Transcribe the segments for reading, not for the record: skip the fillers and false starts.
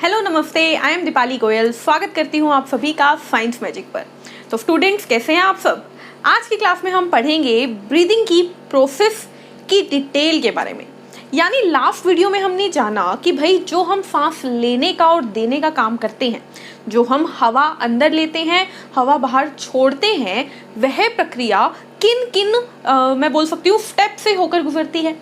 Hello नमस्ते, I am Deepali Goyal. स्वागत करती हूँ आप सभी का साइंस मैजिक पर। तो स्टूडेंट्स, कैसे हैं आप सब? आज की क्लास में हम पढ़ेंगे ब्रीदिंग की प्रोसेस की डिटेल के बारे में। यानी लास्ट वीडियो में हमने जाना कि भाई जो हम सांस लेने का और देने का काम करते हैं, जो हम हवा अंदर लेते हैं, हवा बाहर छोड़ते हैं, वह प्रक्रिया किन किन मैं बोल सकती हूँ स्टेप से होकर गुजरती है।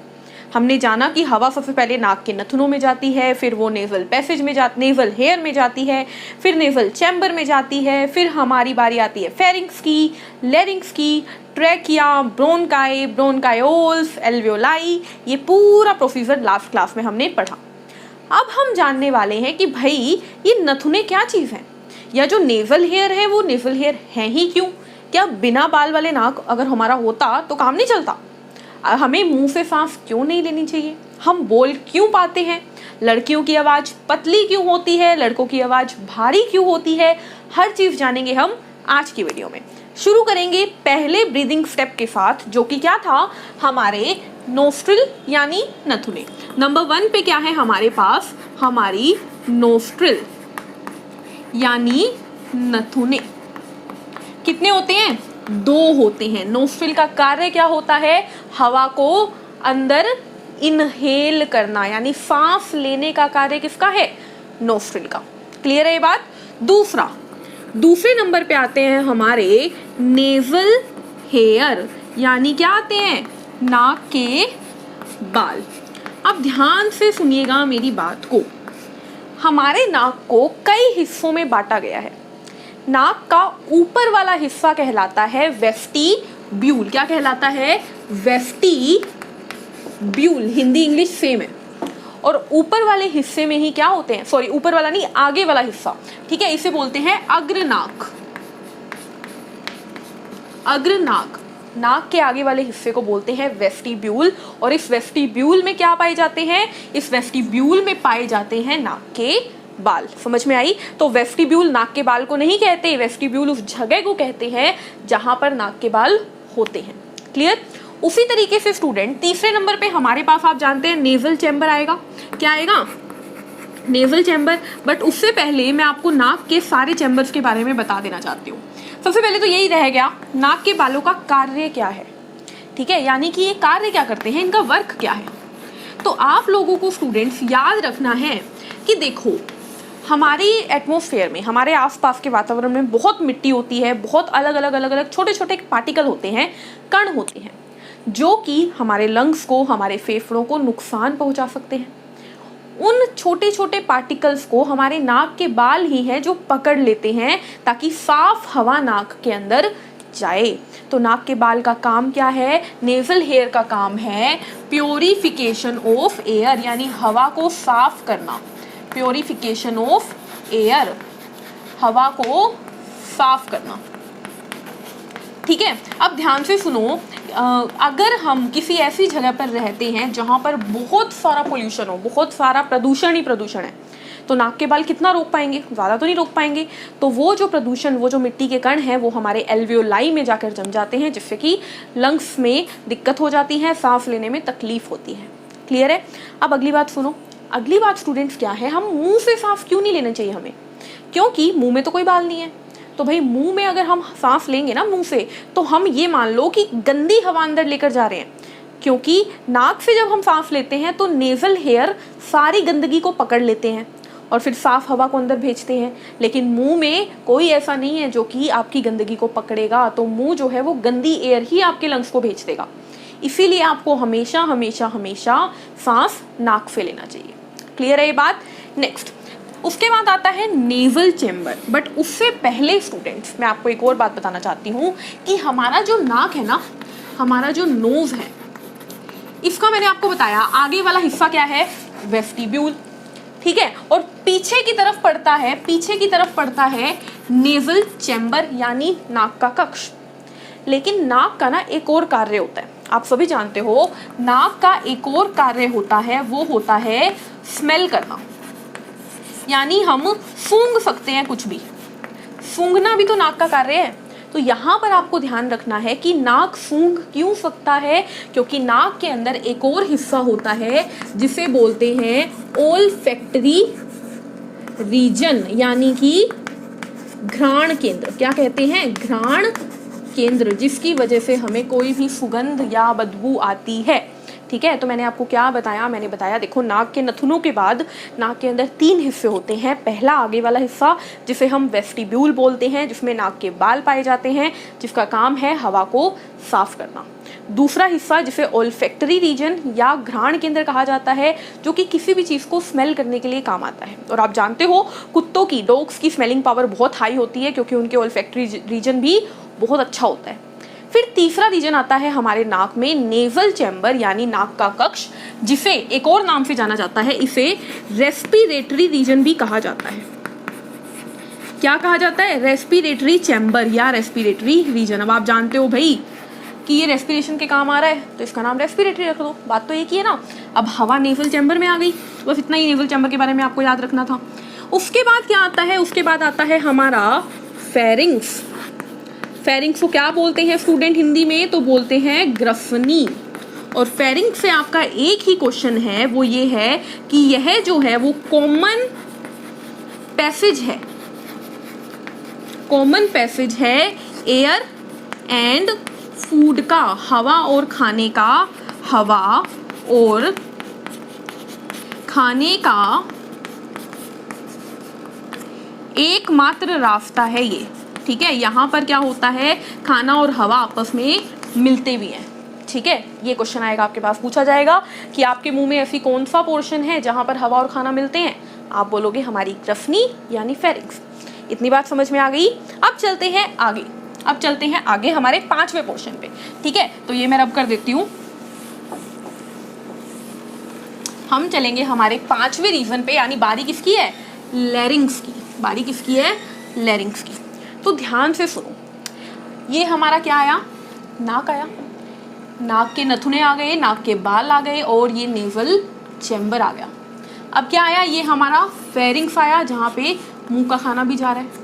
हमने जाना कि हवा सबसे पहले नाक के नथुनों में जाती है, फिर वो नेवल पैसेज में नेवल हेयर में जाती है, फिर नेवल चैम्बर में जाती है, फिर हमारी बारी आती है फेरिंग्स की, लेरिंग्स की, ट्रैकिया, ब्रोंकाई, ब्रोंकायोल्स, एल्वियोलाई। ये पूरा प्रोसीजर लास्ट क्लास में हमने पढ़ा। अब हम जानने वाले हैं कि भाई ये नथुने क्या चीज़ है, या जो नेवल हेयर है वो नेवल हेयर है ही क्यों? क्या बिना बाल वाले नाक अगर हमारा होता तो काम नहीं चलता? हमें मुंह से सांस क्यों नहीं लेनी चाहिए? हम बोल क्यों पाते हैं? लड़कियों की आवाज़ पतली क्यों होती है, लड़कों की आवाज़ भारी क्यों होती है? हर चीज़ जानेंगे हम आज की वीडियो में। शुरू करेंगे पहले ब्रीदिंग स्टेप के साथ, जो कि क्या था, हमारे नोस्ट्रिल यानी नथुने। नंबर 1 पे क्या है हमारे पास? हमारी नोस्ट्रिल यानी नथुने। कितने होते हैं? 2 होते हैं। नोस्ट्रिल का कार्य क्या होता है? हवा को अंदर इनहेल करना, यानी सांस लेने का कार्य किसका है? नोस्ट्रिल का। क्लियर है ये बात? दूसरे नंबर पे आते हैं हमारे नेवल हेयर, यानी क्या आते हैं? नाक के बाल। अब ध्यान से सुनिएगा मेरी बात को। हमारे नाक को कई हिस्सों में बांटा गया है। नाक का ऊपर वाला हिस्सा कहलाता है वेस्टिब्यूल। क्या कहलाता है? वेस्टिब्यूल। हिंदी इंग्लिश सेम है। और ऊपर वाले हिस्से में ही क्या होते हैं, सॉरी ऊपर वाला नहीं, आगे वाला हिस्सा, ठीक है, इसे बोलते हैं अग्रनाक। अग्रनाक, नाक के आगे वाले हिस्से को बोलते हैं वेस्टिब्यूल। और इस वेस्टिब्यूल में क्या पाए जाते हैं? इस वेस्टिब्यूल में पाए जाते हैं नाक के बाल। समझ में आई? तो वेस्टिब्यूल नाक के बाल को नहीं कहते, वेस्टिब्यूल उस जगह को कहते हैं जहां पर नाक के बाल होते हैं। क्लियर? उसी तरीके से स्टूडेंट, तीसरे नंबर पे हमारे पास आप जानते हैं नेवल चैम्बर आएगा। क्या आएगा? Naval chamber. बट उससे पहले मैं आपको नाक के सारे चैम्बर्स के बारे में बता देना चाहती हूँ। सबसे पहले तो यही रह गया, नाक के बालों का कार्य क्या है। ठीक है, यानी कि ये कार्य क्या करते हैं, इनका वर्क क्या है। तो आप लोगों को स्टूडेंट्स याद रखना है कि देखो, हमारी एटमॉस्फेयर में, हमारे आसपास के वातावरण में बहुत मिट्टी होती है, बहुत अलग अलग छोटे छोटे पार्टिकल होते हैं, कण होते हैं, जो कि हमारे लंग्स को, हमारे फेफड़ों को नुकसान पहुंचा सकते हैं। उन छोटे छोटे पार्टिकल्स को हमारे नाक के बाल ही हैं जो पकड़ लेते हैं, ताकि साफ हवा नाक के अंदर जाए। तो नाक के बाल का काम क्या है? नेवल हेयर का काम है प्योरिफिकेशन ऑफ एयर, यानी हवा को साफ करना। प्योरिफिकेशन ऑफ एयर, हवा को साफ करना। ठीक है, अब ध्यान से सुनो। अगर हम किसी ऐसी जगह पर रहते हैं जहां पर बहुत सारा पोल्यूशन हो, बहुत सारा प्रदूषण ही प्रदूषण है, तो नाक के बाल कितना रोक पाएंगे? ज़्यादा तो नहीं रोक पाएंगे। तो वो जो प्रदूषण, वो जो मिट्टी के कण हैं, वो हमारे एल्वियोलाई में जाकर जम जाते हैं, जिससे कि लंग्स में दिक्कत हो जाती है, सांस लेने में तकलीफ होती है। क्लियर है? अब अगली बात सुनो। अगली बात स्टूडेंट्स क्या है, हम मुंह से सांस क्यों नहीं लेना चाहिए हमें? क्योंकि मुंह में तो कोई बाल नहीं है। तो भाई मुंह में अगर हम सांस लेंगे ना मुंह से, तो हम ये मान लो कि गंदी हवा अंदर लेकर जा रहे हैं। क्योंकि नाक से जब हम सांस लेते हैं तो नेवल हेयर सारी गंदगी को पकड़ लेते हैं और फिर साफ हवा को अंदर भेजते हैं। लेकिन मुंह में कोई ऐसा नहीं है जो कि आपकी गंदगी को पकड़ेगा, तो मुंह जो है वो गंदी एयर ही आपके लंग्स को भेज देगा। इसीलिए आपको हमेशा हमेशा हमेशा सांस नाक से लेना चाहिए। क्लियर है ये बात? नेक्स्ट, उसके बाद आता है नेवल चैम्बर। बट उससे पहले स्टूडेंट्स, मैं आपको एक और बात बताना चाहती हूँ कि हमारा जो नाक है ना, हमारा जो नोज है, इसका मैंने आपको बताया आगे वाला हिस्सा क्या है? वेस्टिब्यूल। ठीक है, और पीछे की तरफ पड़ता है नेवल चैम्बर, यानी नाक का कक्ष। लेकिन नाक का ना एक और कार्य होता है, आप सभी जानते हो, नाक का एक और कार्य होता है, वो होता है स्मेल करना। यानी हम सूंघ सकते हैं कुछ भी, सूंघना भी तो नाक का कार्य है। तो यहाँ पर आपको ध्यान रखना है कि नाक सूंघ क्यों सकता है? क्योंकि नाक के अंदर एक और हिस्सा होता है जिसे बोलते हैं ओल्फैक्टरी रीजन यानी कि घ्राण केंद्र, क्या कहते हैं, घ्राण केंद्र, जिसकी वजह से हमें कोई भी सुगंध या बदबू आती है। ठीक है, तो मैंने आपको क्या बताया, मैंने बताया देखो नाक के नथुनों के बाद नाक के अंदर 3 हिस्से होते हैं। पहला आगे वाला हिस्सा जिसे हम वेस्टिब्यूल बोलते हैं, जिसमें नाक के बाल पाए जाते हैं, जिसका काम है हवा को साफ करना। दूसरा हिस्सा जिसे ओल्फैक्टरी रीजन या घ्राण केंद्र कहा जाता है, जो कि किसी भी चीज़ को स्मेल करने के लिए काम आता है। और आप जानते हो कुत्तों की, डॉग्स की स्मेलिंग पावर बहुत हाई होती है, क्योंकि उनके ओल्फैक्टरी रीजन भी बहुत अच्छा होता है। फिर तीसरा रीजन आता है हमारे नाक में, नेजल चैम्बर यानी नाक का कक्ष, जिसे एक और नाम से जाना जाता है, इसे रेस्पिरेटरी रीजन भी कहा जाता है। क्या कहा जाता है, रेस्पिरेटरी चैम्बर या रेस्पिरेटरी रीजन। अब आप जानते हो भाई कि ये रेस्पिरेशन के काम आ रहा है, तो इसका नाम रेस्पिरेटरी रख दो, बात तो एक ही है ना। अब हवा नेजल चैम्बर में आ गई, बस इतना ही नेजल चैम्बर के बारे में आपको याद रखना था। उसके बाद क्या आता है, उसके बाद आता है हमारा फेरिंग्स। फेरिंग्स को क्या बोलते हैं स्टूडेंट हिंदी में, तो बोलते हैं ग्रफनी। और फेरिंग्स से आपका एक ही क्वेश्चन है, वो ये है कि यह जो है वो कॉमन पैसेज है, कॉमन पैसेज है एयर एंड फूड का, हवा और खाने का, हवा और खाने का एकमात्र रास्ता है ये। ठीक है, यहाँ पर क्या होता है, खाना और हवा आपस में मिलते भी हैं। ठीक है, ये क्वेश्चन आएगा आपके पास, पूछा जाएगा कि आपके मुंह में ऐसी कौन सा पोर्शन है जहाँ पर हवा और खाना मिलते हैं, आप बोलोगे हमारी ग्रफनी यानी फेरिंग्स। इतनी बात समझ में आ गई। अब चलते हैं आगे, अब चलते हैं आगे हमारे 5वें पोर्शन पे। ठीक है, तो ये मैं रब कर देती हूँ। हम चलेंगे हमारे 5वें रीजन पे, यानी बारी किसकी है, लैरिंग्स की। बारी किसकी है, लैरिंग्स की। तो ध्यान से सुनो, ये हमारा क्या आया, नाक आया, नाक के नथुने आ गए, नाक के बाल आ गए, और ये नेजल चैम्बर आ गया। अब क्या आया, ये हमारा फेरिंग्स आया, जहाँ पे मुंह का खाना भी जा रहा है।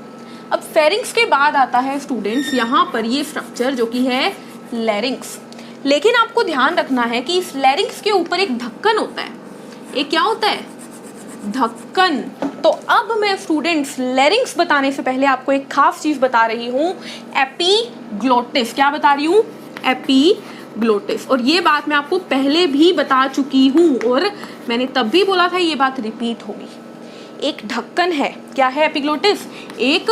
अब फेरिंग्स के बाद आता है स्टूडेंट्स यहाँ पर ये स्ट्रक्चर जो कि है लैरिंग्स। लेकिन आपको ध्यान रखना है कि इस लैरिंग्स के ऊपर एक ढक्कन होता है। एक क्या होता है, ढक्कन। तो अब मैं स्टूडेंट्स लैरिंग्स बताने से पहले आपको एक खास चीज बता रही हूँ, एपिग्लोटिस। क्या बता रही हूँ, एपिग्लोटिस। और ये बात मैं आपको पहले भी बता चुकी हूँ, और मैंने तब भी बोला था ये बात रिपीट होगी। एक ढक्कन है, क्या है एपिग्लोटिस, एक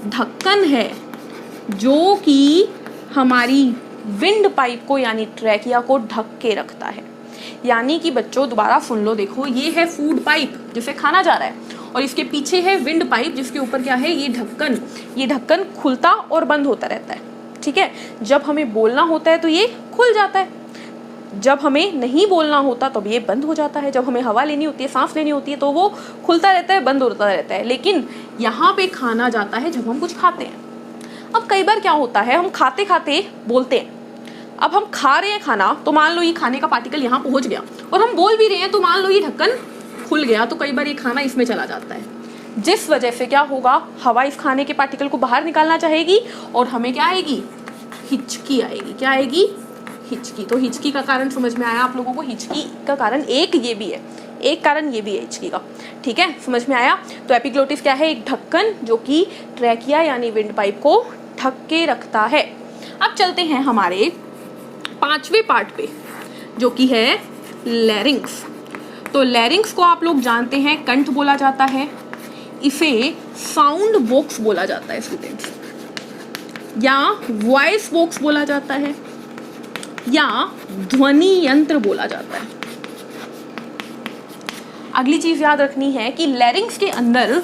ढक्कन है जो कि हमारी विंड पाइप को यानी ट्रैकिया को ढक के रखता है। यानी कि बच्चों दोबारा सुन लो, देखो ये है फूड पाइप जिससे खाना जा रहा है, और इसके पीछे है विंड पाइप जिसके ऊपर क्या है, ये ढक्कन। ये ढक्कन खुलता और बंद होता रहता है। ठीक है, जब हमें बोलना होता है तो ये खुल जाता है, जब हमें नहीं बोलना होता तब ये बंद हो जाता है। जब हमें हवा लेनी होती है, सांस लेनी होती है, तो वो खुलता रहता है, बंद होता रहता है। लेकिन यहाँ पे खाना जाता है जब हम कुछ खाते हैं। अब कई बार क्या होता है, हम खाते खाते बोलते हैं। अब हम खा रहे हैं खाना, तो मान लो ये खाने का पार्टिकल यहाँ पहुँच गया, और हम बोल भी रहे हैं, तो मान लो ये ढक्कन खुल गया, तो कई बार ये खाना इसमें चला जाता है, जिस वजह से क्या होगा, हवा इस खाने के पार्टिकल को बाहर निकालना चाहेगी, और हमें क्या आएगी, हिचकी आएगी। क्या आएगी, हिचकी। तो हिचकी का कारण समझ में आया आप लोगों को, हिचकी का कारण एक ये भी है, एक कारण ये भी है हिचकी का। ठीक है, समझ में आया। तो एपिग्लोटिस क्या है, एक ढक्कन जो कि ट्रैकिया यानी विंड पाइप को ढक के रखता है। अब चलते हैं हमारे 5वें पार्ट पे, जो कि है लैरिंग्स। तो लैरिंग्स को आप लोग जानते हैं कंठ बोला जाता है, इसे साउंड बॉक्स बोला जाता है स्टूडेंट्स, या वॉइस बॉक्स बोला जाता है, या ध्वनि यंत्र बोला जाता है। अगली चीज याद रखनी है कि लैरिंग्स के अंदर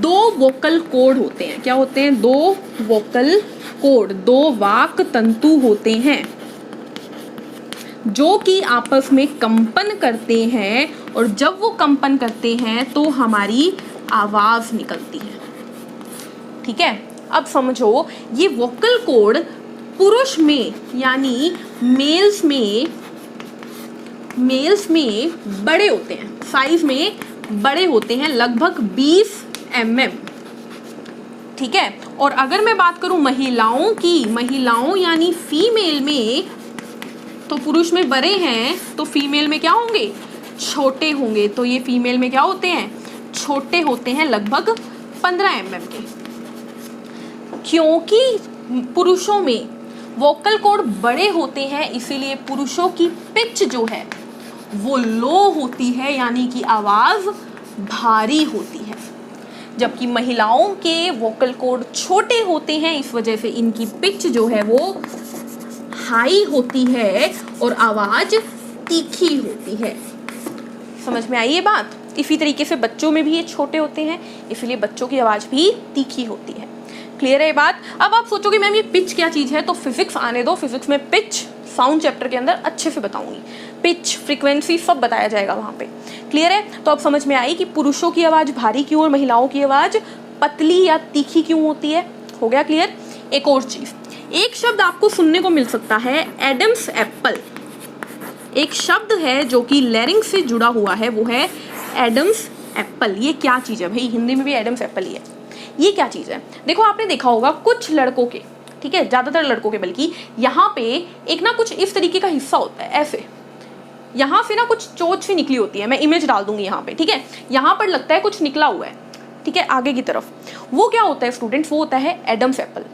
2 वोकल कॉर्ड होते हैं। क्या होते हैं, 2 वोकल कॉर्ड, 2 वाक तंतु होते हैं जो कि आपस में कंपन करते हैं, और जब वो कंपन करते हैं तो हमारी आवाज निकलती है। ठीक है, अब समझो, ये वोकल कॉर्ड पुरुष में यानी मेल्स में बड़े होते हैं, साइज में बड़े होते हैं, लगभग 20 mm। ठीक है, और अगर मैं बात करूं महिलाओं की, महिलाओं यानी फीमेल में, तो पुरुष में बड़े हैं तो फीमेल में क्या होंगे, छोटे होंगे। तो ये फीमेल में क्या होते हैं, छोटे होते हैं लगभग 15 mm के। क्योंकि पुरुषों में वोकल कॉर्ड बड़े होते हैं इसीलिए पुरुषों की पिच जो है वो लो होती है, यानी कि आवाज भारी होती है, जबकि महिलाओं के वोकल कॉर्ड छोटे होते हैं इस वजह से इनकी पिच जो है वो हाई होती है और आवाज तीखी होती है। समझ में आई ये बात? इसी तरीके से बच्चों में भी ये छोटे होते हैं इसलिए बच्चों की आवाज भी तीखी होती है। क्लियर है ये बात? अब आप सोचोगे मैम ये पिच क्या चीज है, तो फिजिक्स आने दो, फिजिक्स में पिच साउंड चैप्टर के अंदर अच्छे से बताऊंगी। पिच, फ्रीक्वेंसी सब बताया जाएगा वहां पे। क्लियर है? तो अब समझ में आई कि पुरुषों की आवाज भारी क्यों और महिलाओं की आवाज पतली या तीखी क्यों होती है। हो गया क्लियर? एक और चीज, एक शब्द आपको सुनने को मिल सकता है एडम्स एप्पल। एक शब्द है जो कि लैरिंक्स से जुड़ा हुआ है, वो है एडम्स एप्पल। ये क्या चीज है भाई? हिंदी में भी एडम्स एप्पल ही है। ये क्या चीज है? देखो आपने देखा होगा कुछ लड़कों के, ठीक है, ज्यादातर लड़कों के बल्कि, यहाँ पे एक ना कुछ इस तरीके का हिस्सा होता है ऐसे, यहाँ से ना कुछ चोंच सी निकली होती है, मैं इमेज डाल दूंगी यहाँ पे, ठीक है, यहाँ पर लगता है कुछ निकला हुआ है, ठीक है, आगे की तरफ। वो क्या होता है स्टूडेंट्स? वो होता है एडम्स एप्पल।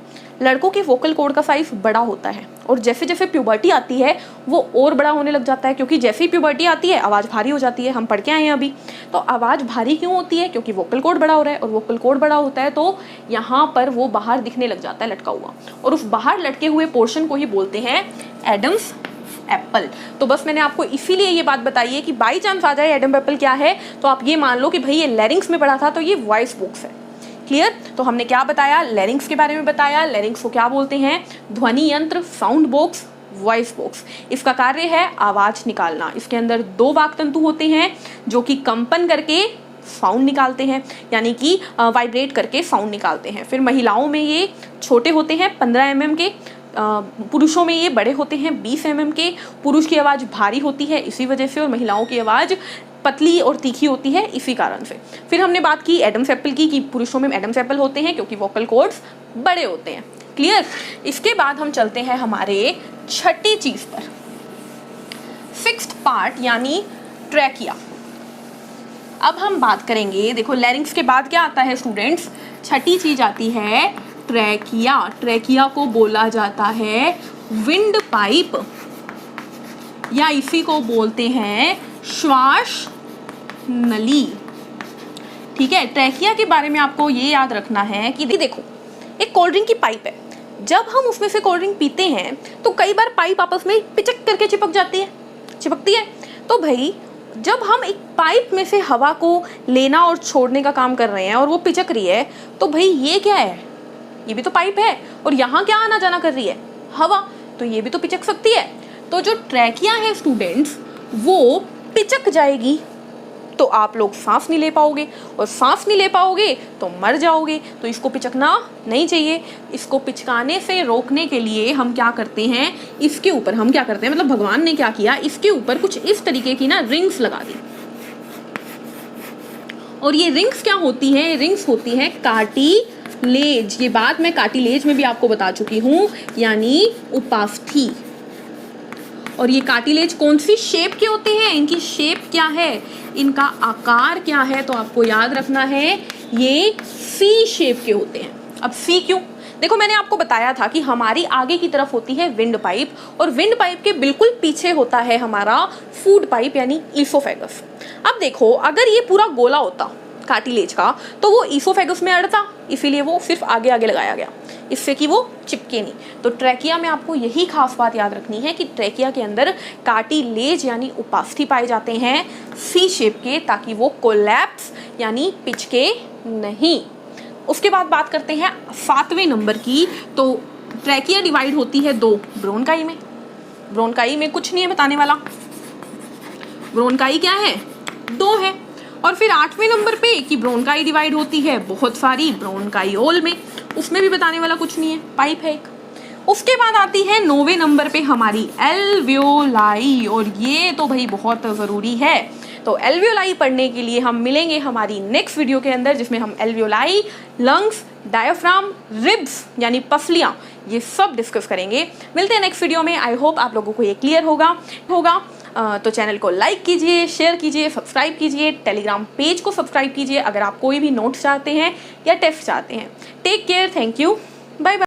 लड़कों के वोकल कॉर्ड का साइज बड़ा होता है और जैसे जैसे प्यूबर्टी आती है वो और बड़ा होने लग जाता है, क्योंकि जैसे ही प्यूबर्टी आती है आवाज़ भारी हो जाती है। हम पढ़ के आए हैं अभी। तो आवाज़ भारी क्यों होती है? क्योंकि वोकल कॉर्ड बड़ा हो रहा है, और वोकल कॉर्ड बड़ा होता है तो यहाँ पर वो बाहर दिखने लग जाता है लटका हुआ, और उस बाहर लटके हुए पोर्शन को ही बोलते हैं एडम्स एप्पल। तो बस मैंने आपको इसीलिए ये बात बताई है कि बाई चांस आ जाए एडम एप्पल क्या है तो आप ये मान लो कि भाई ये लैरिंक्स में पढ़ा था तो ये वॉइस बॉक्स है। क्लियर? तो हमने क्या बताया? लैरिंक्स के बारे में बताया। लैरिंक्स को क्या बोलते हैं? ध्वनि यंत्र, साउंड बॉक्स, वॉइस बॉक्स। इसका कार्य है आवाज निकालना। इसके अंदर 2 वाक तंतु होते हैं जो कि कंपन करके साउंड निकालते हैं, यानी कि वाइब्रेट करके साउंड निकालते हैं। फिर महिलाओं में ये छोटे होते हैं 15 mm के, पुरुषों में ये बड़े होते हैं 20 mm के। पुरुष की आवाज़ भारी होती है इसी वजह से, और महिलाओं की आवाज़ पतली और तीखी होती है इसी कारण से। फिर हमने बात की एडम्स एप्पल की, कि पुरुषों में एडम्स एप्पल होते हैं क्योंकि वोकल कॉर्ड्स बड़े होते हैं। क्लियर? इसके बाद हम चलते हैं हमारे छठी चीज पर, फिक्स्ड पार्ट यानी ट्रैकिया। अब हम बात करेंगे, देखो लैरिंक्स के बाद क्या आता है स्टूडेंट्स? छठी चीज आती है ट्रैकिया। ट्रैकिया को बोला जाता है विंड पाइप, या इसी को बोलते हैं श्वास नली। ठीक है, ट्रैकिया के बारे में आपको ये याद रखना है कि देखो एक कोल्ड ड्रिंक की पाइप है, जब हम उसमें से कोल्ड ड्रिंक पीते हैं तो कई बार पाइप आपस में पिचक करके चिपकती है। तो भाई जब हम एक पाइप में से हवा को लेना और छोड़ने का काम कर रहे हैं और वो पिचक रही है, तो भाई ये क्या है? ये भी तो पाइप है, और यहाँ क्या आना जाना कर रही है? हवा। तो ये भी तो पिचक सकती है। तो जो ट्रैकिया है स्टूडेंट्स वो पिचक जाएगी तो आप लोग सांस नहीं ले पाओगे, और सांस नहीं ले पाओगे तो मर जाओगे। तो इसको पिचकना नहीं चाहिए। इसको पिचकाने से रोकने के लिए हम क्या करते हैं, इसके ऊपर हम क्या करते हैं, मतलब भगवान ने क्या किया, इसके ऊपर कुछ इस तरीके की ना रिंग्स लगा दी। और ये रिंग्स क्या होती हैं? रिंग्स होती हैं कार्टिलेज। ये बात मैं कार्टिलेज में भी आपको बता चुकी हूँ, यानी उपास्थि। और ये कार्टिलेज कौन सी शेप के होते हैं? इनकी शेप क्या है, इनका आकार क्या है? तो आपको याद रखना है ये सी शेप के होते हैं। अब सी क्यों? देखो मैंने आपको बताया था कि हमारी आगे की तरफ होती है विंड पाइप, और विंड पाइप के बिल्कुल पीछे होता है हमारा फूड पाइप यानी ईसोफेगस। अब देखो अगर ये पूरा गोला होता कार्टिलेज का तो वो ईसोफेगस में अड़ता, इसीलिए वो सिर्फ आगे आगे लगाया गया, इससे कि वो चिपके नहीं। तो ट्रैकिया में आपको यही खास बात याद रखनी है कि ट्रैकिया के अंदर कार्टिलेज यानी उपास्थि पाए जाते हैं सी शेप के, ताकि वो कोलैप्स यानी पिचके नहीं। उसके बाद बात करते हैं 7वें नंबर की। तो ट्रैकिया डिवाइड होती है 2 ब्रोनकाई में। ब्रोनकाई में कुछ नहीं है बताने वाला, ब्रोनकाई क्या है? 2 है। और फिर 8वें नंबर पे कि ब्रोनकाई डिवाइड होती है बहुत सारी ब्रोनकाइओल में, उसमें भी बताने वाला कुछ नहीं है, पाइप है एक। उसके बाद आती है 9वें नंबर पे हमारी एल्वियोलाई, और ये तो भाई बहुत ज़रूरी है। तो एल्वियोलाई पढ़ने के लिए हम मिलेंगे हमारी नेक्स्ट वीडियो के अंदर, जिसमें हम एल्वियोलाई, लंग्स, डायफ्राम, रिब्स यानी पसलियाँ, ये सब डिस्कस करेंगे। मिलते हैं नेक्स्ट वीडियो में। आई होप आप लोगों को ये क्लियर होगा। तो चैनल को लाइक कीजिए, शेयर कीजिए, सब्सक्राइब कीजिए, टेलीग्राम पेज को सब्सक्राइब कीजिए अगर आप कोई भी नोट्स चाहते हैं या टेस्ट चाहते हैं। Take care, thank you, bye bye.